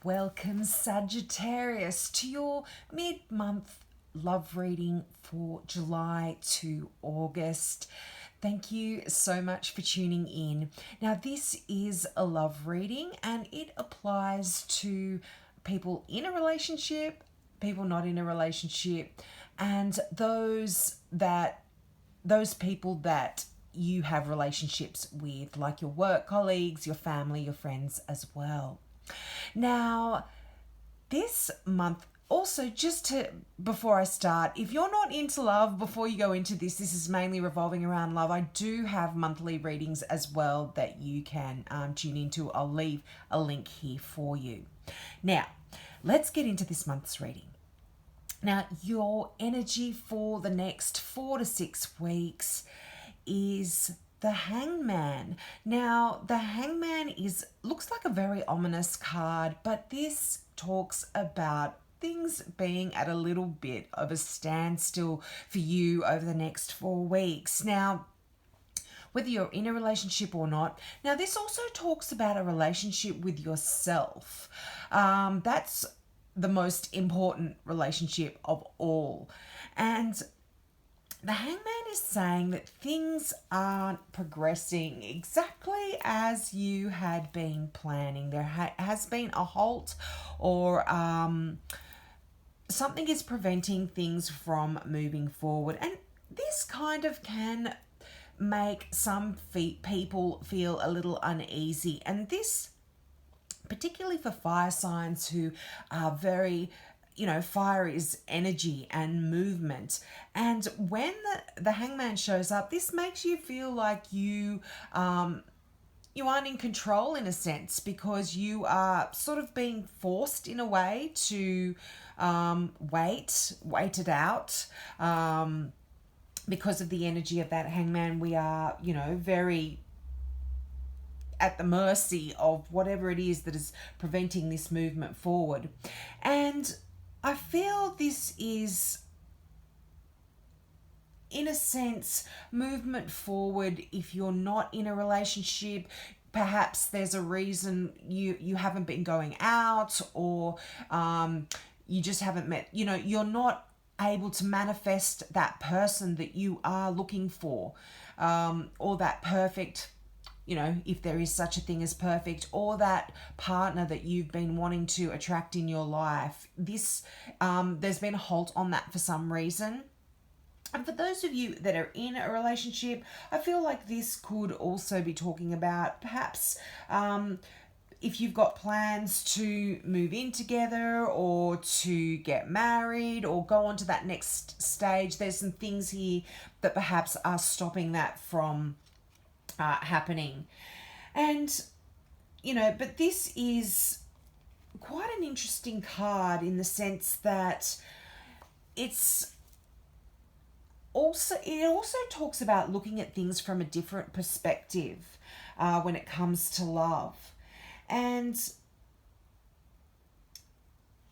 Welcome, Sagittarius, to your mid-month love reading for July to August. Thank you so much for tuning in. Now, this is a love reading and it applies to people in a relationship, people not in a relationship, and those people that you have relationships with, like your work colleagues, your family, your friends as well. Now, this month, also, before I start, if you're not into love, before you go into this is mainly revolving around love. I do have monthly readings as well that you can tune into. I'll leave a link here for you. Now, let's get into this month's reading. Now, your energy for the next 4 to 6 weeks is the Hangman. Now, the Hangman looks like a very ominous card, but this talks about things being at a little bit of a standstill for you over the next 4 weeks. Now, whether you're in a relationship or not. Now, this also talks about a relationship with yourself. That's the most important relationship of all. And the Hangman is saying that things aren't progressing exactly as you had been planning. There has been a halt, or something is preventing things from moving forward. And this kind of can make some people feel a little uneasy. And this, particularly for fire signs who are very, fire is energy and movement. And when the Hangman shows up, this makes you feel like you aren't in control in a sense, because you are sort of being forced in a way to wait it out. Because of the energy of that Hangman, we are, very at the mercy of whatever it is that is preventing this movement forward. And I feel this is, in a sense, movement forward. If you're not in a relationship, perhaps there's a reason you haven't been going out, or you just haven't met, you're not able to manifest that person that you are looking for, or that perfect, if there is such a thing as perfect, or that partner that you've been wanting to attract in your life. This, there's been a halt on that for some reason. And for those of you that are in a relationship, I feel like this could also be talking about perhaps if you've got plans to move in together, or to get married, or go on to that next stage. There's some things here that perhaps are stopping that from happening. And, but this is quite an interesting card in the sense that it also talks about looking at things from a different perspective when it comes to love. And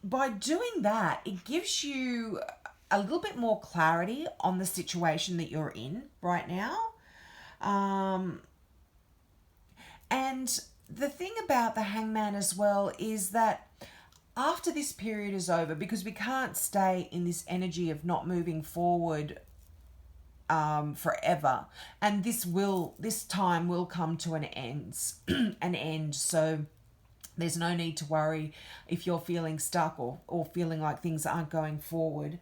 by doing that, it gives you a little bit more clarity on the situation that you're in right now. And the thing about the Hangman as well is that after this period is over, because we can't stay in this energy of not moving forward forever, and this time will come to an end. So there's no need to worry if you're feeling stuck or feeling like things aren't going forward.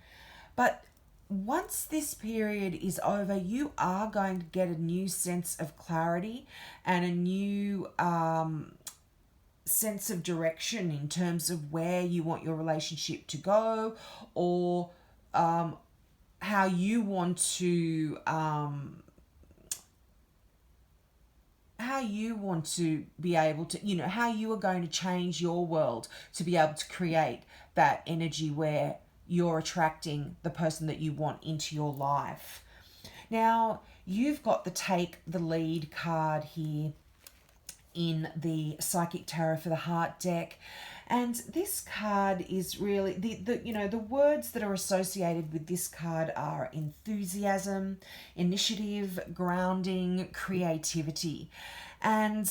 But once this period is over, you are going to get a new sense of clarity and a new sense of direction in terms of where you want your relationship to go, or how you want to be able to, how you are going to change your world to be able to create that energy where you're attracting the person that you want into your life. Now, you've got the Take the Lead card here in the Psychic Tarot for the Heart deck. And this card is really, the words that are associated with this card are enthusiasm, initiative, grounding, creativity. And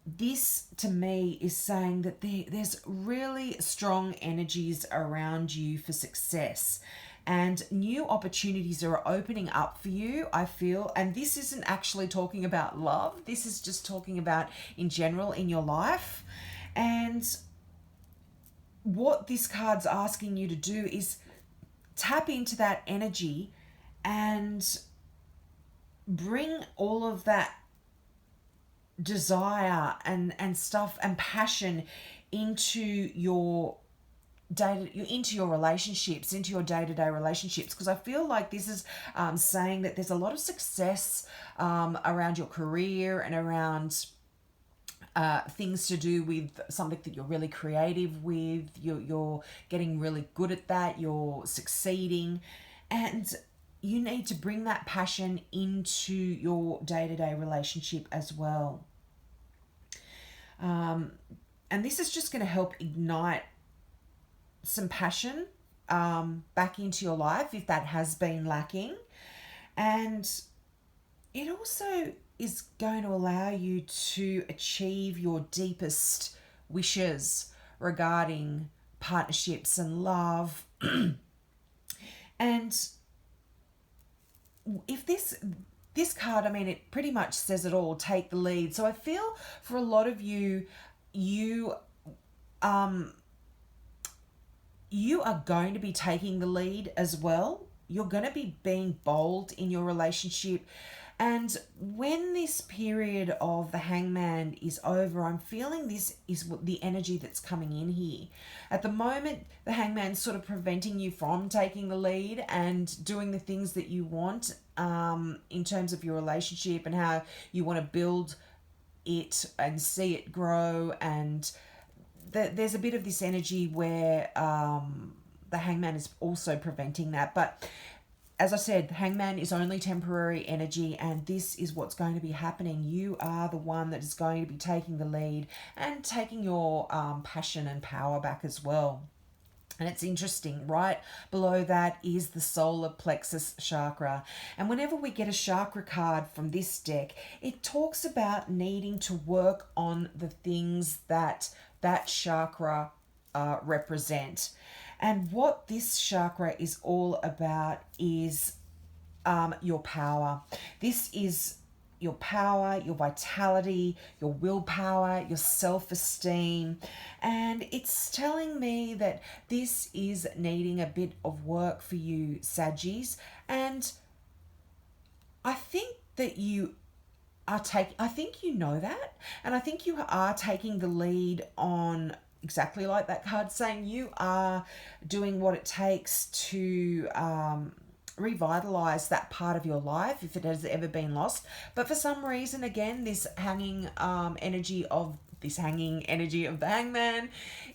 this to me is saying that there's really strong energies around you for success, and new opportunities are opening up for you, I feel. And this isn't actually talking about love, this is just talking about in general in your life. And what this card's asking you to do is tap into that energy and bring all of that desire and stuff and passion into your into your relationships, into your day-to-day relationships, because I feel like this is saying that there's a lot of success around your career and around things to do with something that you're really creative with. You're getting really good at that, you're succeeding, and you need to bring that passion into your day-to-day relationship as well. And this is just going to help ignite some passion back into your life if that has been lacking. And it also is going to allow you to achieve your deepest wishes regarding partnerships and love. And if this card, I mean, it pretty much says it all, take the lead. So I feel for a lot of you, you are going to be taking the lead as well. You're going to be being bold in your relationship. And when this period of the Hangman is over, I'm feeling this is the energy that's coming in here. At the moment, the Hangman's sort of preventing you from taking the lead and doing the things that you want in terms of your relationship and how you want to build it and see it grow. And there's a bit of this energy where the Hangman is also preventing that. But as I said, the Hangman is only temporary energy, and this is what's going to be happening. You are the one that is going to be taking the lead and taking your passion and power back as well. And it's interesting, right below that is the solar plexus chakra. And whenever we get a chakra card from this deck, it talks about needing to work on the things that chakra represent. And what this chakra is all about is your power. This is your power, your vitality, your willpower, your self-esteem. And it's telling me that this is needing a bit of work for you, Saggies. And I think that you are I think you know that. And I think you are taking the lead on exactly like that card saying. You are doing what it takes to revitalize that part of your life if it has ever been lost. But for some reason, again, this hanging energy of the Hangman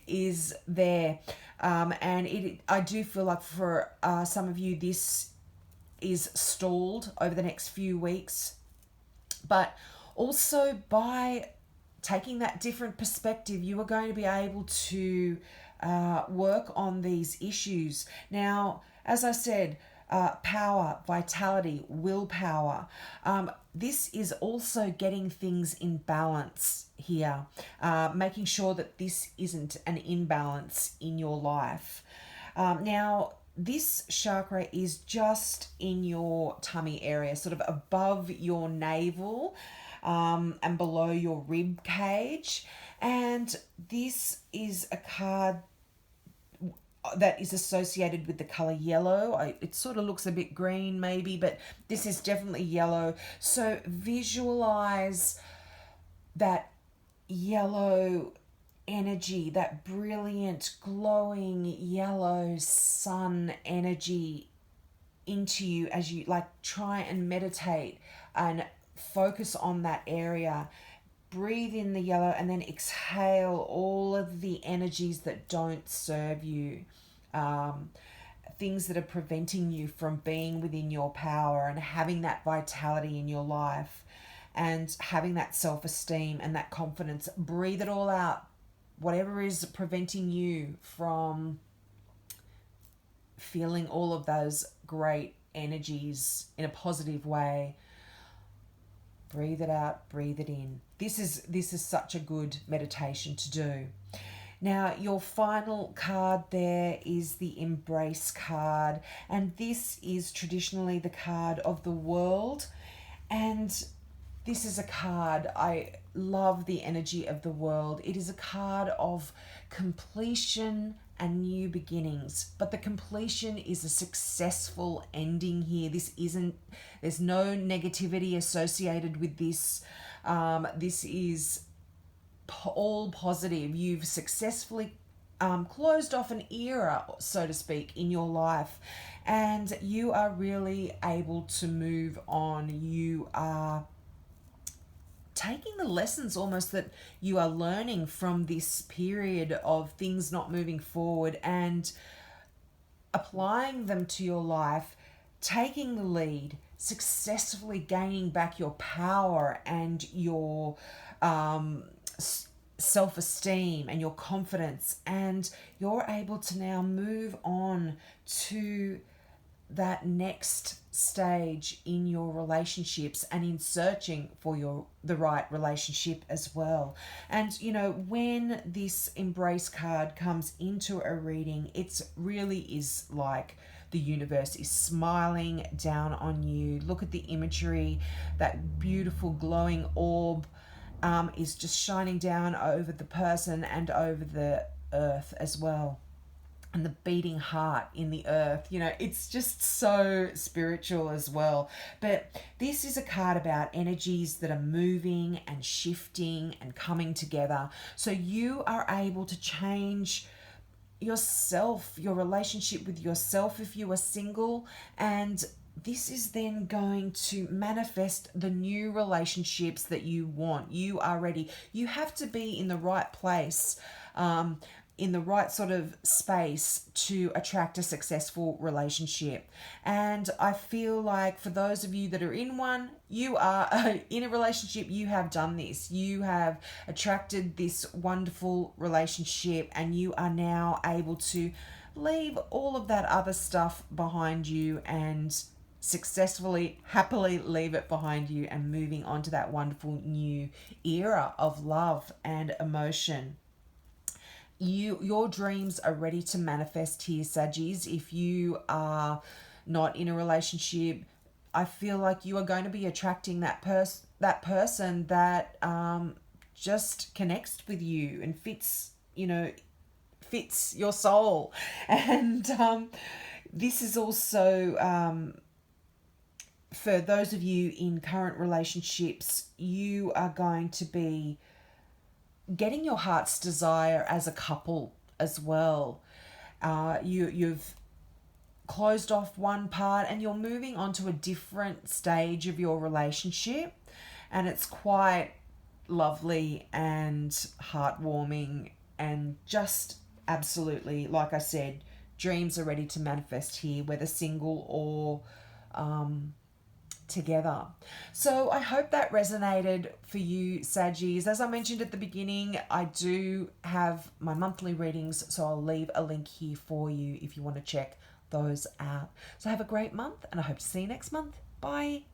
is there. And I do feel like for some of you, this is stalled over the next few weeks. But also by taking that different perspective, you are going to be able to work on these issues. Now, as I said, power, vitality, willpower. This is also getting things in balance here, making sure that this isn't an imbalance in your life. Now, this chakra is just in your tummy area, sort of above your navel and below your rib cage. And this is a card that is associated with the color yellow. It sort of looks a bit green maybe, but this is definitely yellow. So visualize that yellow energy, that brilliant glowing yellow sun energy into you as you try and meditate and focus on that area. Breathe in the yellow and then exhale all of the energies that don't serve you, things that are preventing you from being within your power and having that vitality in your life and having that self-esteem and that confidence. Breathe it all out. Whatever is preventing you from feeling all of those great energies in a positive way, breathe it out, breathe it in. this is such a good meditation to do. Now, your final card there is the Embrace card, and this is traditionally the card of the World. And this is a card, I love the energy of the World. It is a card of completion and new beginnings, but the completion is a successful ending here. There's no negativity associated with this. This is all positive. You've successfully closed off an era, so to speak, in your life, and you are really able to move on. You are taking the lessons almost that you are learning from this period of things not moving forward and applying them to your life, taking the lead, successfully gaining back your power and your self-esteem and your confidence, and you're able to now move on to that next stage in your relationships and in searching for the right relationship as well. And you know, when this Embrace card comes into a reading, it's really is like the universe is smiling down on you. Look at the imagery. That beautiful glowing orb is just shining down over the person and over the earth as well. And the beating heart in the earth, you know, it's just so spiritual as well. But this is a card about energies that are moving and shifting and coming together. So you are able to change yourself, your relationship with yourself if you are single, and this is then going to manifest the new relationships that you want. You are ready. You have to be in the right place, in the right sort of space to attract a successful relationship. And I feel like for those of you that are in one, you are in a relationship, you have done this. You have attracted this wonderful relationship, and you are now able to leave all of that other stuff behind you and successfully, happily leave it behind you and moving on to that wonderful new era of love and emotion. Your dreams are ready to manifest here, Saggies. If you are not in a relationship, I feel like you are going to be attracting that person that just connects with you and fits your soul. And this is also for those of you in current relationships, you are going to be getting your heart's desire as a couple as well. You've closed off one part and you're moving on to a different stage of your relationship, and it's quite lovely and heartwarming, and just absolutely, like I said, dreams are ready to manifest here, whether single or together. So I hope that resonated for you, Saggies. As I mentioned at the beginning, I do have my monthly readings, so I'll leave a link here for you if you want to check those out. So have a great month, and I hope to see you next month. Bye.